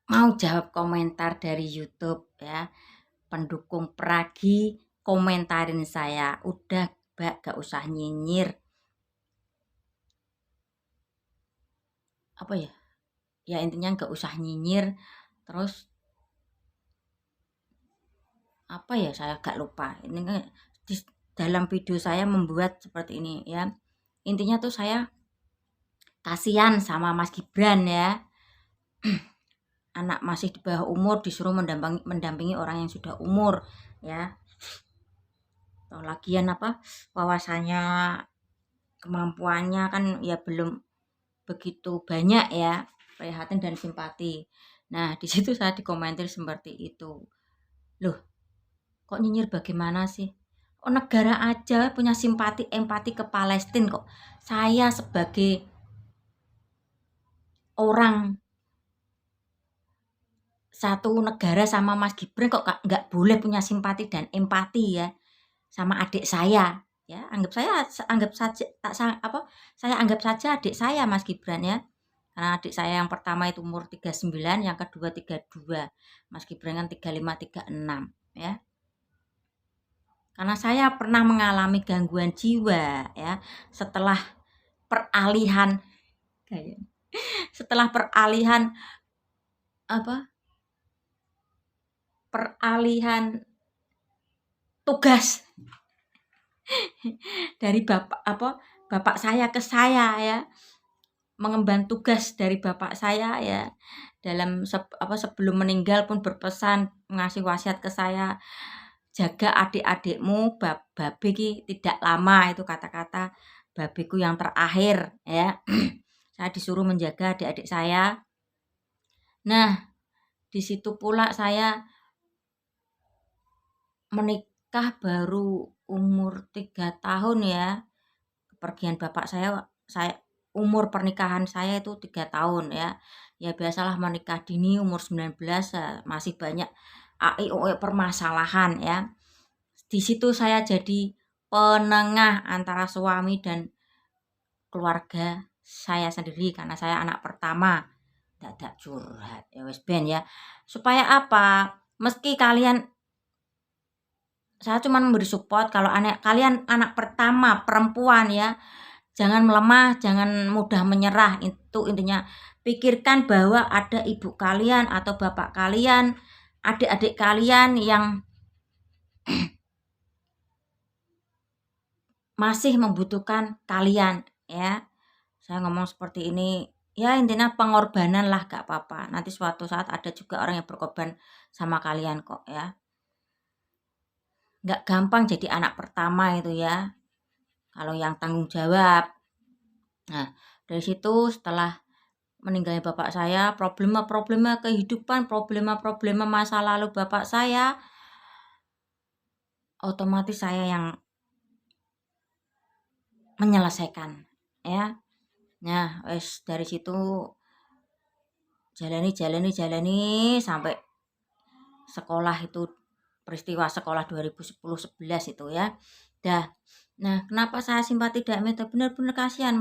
Mau jawab komentar dari YouTube ya. Pendukung Pragi komentarin saya. Udah Mbak gak usah nyinyir. Apa ya? Ya intinya gak usah nyinyir. Terus apa ya, saya gak lupa. Ini kan di dalam video saya membuat seperti ini ya. Intinya tuh saya kasihan sama Mas Gibran ya. Anak masih di bawah umur disuruh mendampingi orang yang sudah umur ya. Atau lagian apa wawasannya, kemampuannya kan ya belum begitu banyak ya, prihatin dan simpati. Nah di situ saya dikomentir seperti itu. Loh, kok nyinyir bagaimana sih? Oh, negara aja punya simpati empati ke Palestina kok. Saya sebagai orang satu negara sama Mas Gibran kok nggak boleh punya simpati dan empati ya sama adik saya ya. Anggap saja saya anggap saja adik saya Mas Gibran ya. Karena adik saya yang pertama itu umur 39, yang kedua 32. Mas Gibran kan 35, 36 ya. Karena saya pernah mengalami gangguan jiwa ya setelah peralihan setelah peralihan apa? Peralihan tugas dari bapak saya ke saya ya. Mengemban tugas dari bapak saya ya dalam sebelum meninggal pun berpesan ngasih wasiat ke saya, jaga adik-adikmu, babe ki tidak lama, itu kata-kata babeku yang terakhir ya. Saya disuruh menjaga adik-adik saya. Nah di situ pula saya menikah baru umur 3 tahun ya. Kepergian bapak saya umur pernikahan saya itu 3 tahun ya. Ya biasalah menikah dini umur 19 masih banyak permasalahan ya. Di situ saya jadi penengah antara suami dan keluarga saya sendiri karena saya anak pertama. Dadak curhat ya wis ben ya. Supaya apa? Meski saya cuma memberi support kalau kalian anak pertama perempuan ya. Jangan melemah, jangan mudah menyerah. Itu intinya. Pikirkan bahwa ada ibu kalian atau bapak kalian, adik-adik kalian yang masih membutuhkan kalian ya. Saya ngomong seperti ini, ya intinya pengorbanan lah gak apa-apa. Nanti suatu saat ada juga orang yang berkorban sama kalian kok ya. Gak gampang jadi anak pertama itu ya. Kalau yang tanggung jawab. Nah, dari situ setelah meninggalnya bapak saya, problema-problema kehidupan, problema-problema masa lalu bapak saya, otomatis saya yang menyelesaikan ya. Nah, wes dari situ jalani sampai sekolah itu, peristiwa sekolah 2010-11 itu ya. Nah, kenapa saya simpati Damai? Benar-benar kasihan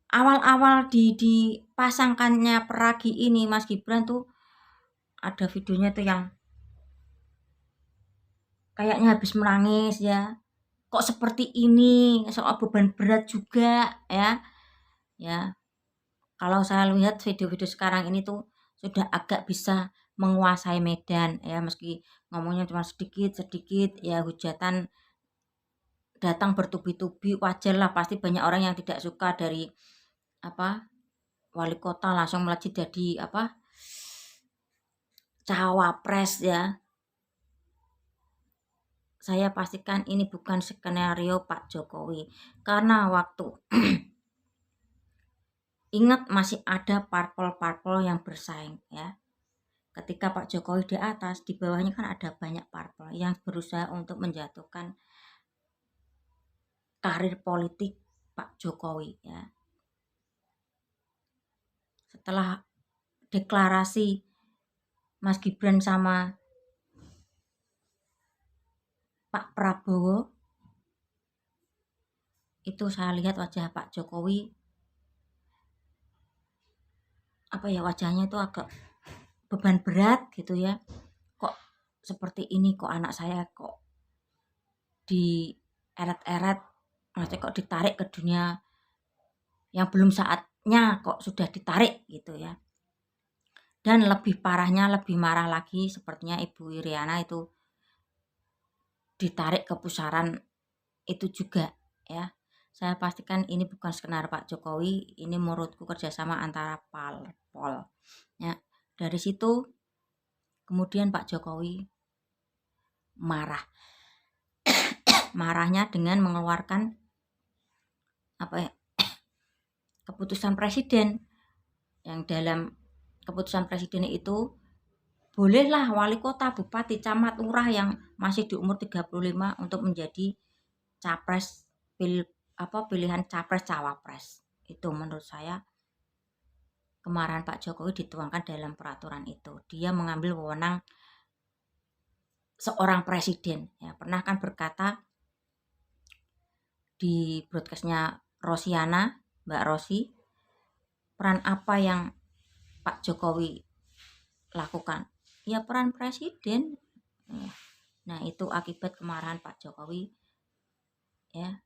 awal-awal dipasangkannya Peragi ini Mas Gibran tuh ada videonya tuh yang kayaknya habis menangis ya. Kok seperti ini, soal beban berat juga ya. Ya, kalau saya lihat video-video sekarang ini tuh sudah agak bisa menguasai medan ya, meski ngomongnya cuma sedikit-sedikit ya, hujatan datang bertubi-tubi, wajar lah, pasti banyak orang yang tidak suka dari wali kota langsung melejit jadi cawapres ya. Saya pastikan ini bukan skenario Pak Jokowi karena waktu ingat masih ada parpol-parpol yang bersaing ya. Ketika Pak Jokowi di atas, di bawahnya kan ada banyak parpol yang berusaha untuk menjatuhkan karir politik Pak Jokowi ya. Setelah deklarasi Mas Gibran sama Pak Prabowo, itu saya lihat wajah Pak Jokowi wajahnya itu agak beban berat gitu ya. Kok seperti ini, kok anak saya kok dieret-eret, maksudnya kok ditarik ke dunia yang belum saatnya kok sudah ditarik gitu ya. Dan lebih parahnya, lebih marah lagi sepertinya Ibu Iriana itu ditarik ke pusaran itu juga ya. Saya pastikan ini bukan skenario Pak Jokowi, ini menurutku kerjasama antara parpol ya. Dari situ kemudian Pak Jokowi marah. Marahnya dengan mengeluarkan apa ya, keputusan presiden, yang dalam keputusan presiden itu bolehlah wali kota, bupati, camat, lurah yang masih di umur 35 untuk menjadi capres, pilihan capres cawapres. Itu menurut saya kemarahan Pak Jokowi dituangkan dalam peraturan itu. Dia mengambil wewenang seorang presiden ya. Pernah kan berkata di broadcastnya Rosiana, Mbak Rosi, peran apa yang Pak Jokowi lakukan? Ya peran presiden. Nah itu akibat kemarahan Pak Jokowi ya.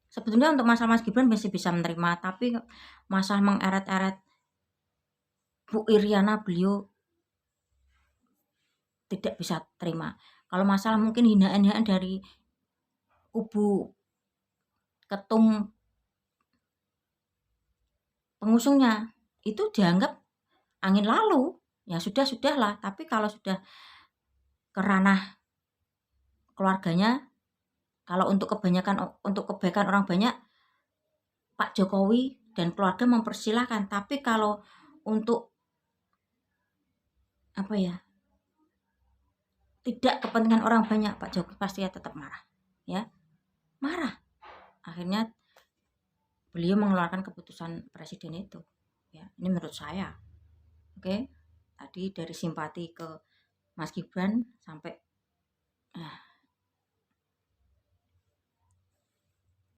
Sebetulnya untuk masalah Mas Gibran masih bisa menerima, tapi masalah mengeret-eret Bu Iriana beliau tidak bisa terima. Kalau masalah mungkin hinaan-hinaan dari kubu ketum pengusungnya itu dianggap angin lalu, ya sudahlah. Tapi kalau sudah ke ranah keluarganya, kalau untuk kebaikan orang banyak, Pak Jokowi dan keluarga mempersilahkan. Tapi kalau untuk apa ya, tidak kepentingan orang banyak, Pak Jokowi pasti tetap marah ya, marah. Akhirnya beliau mengeluarkan keputusan presiden itu ya. Ini menurut saya. Oke, tadi dari simpati ke Mas Gibran sampai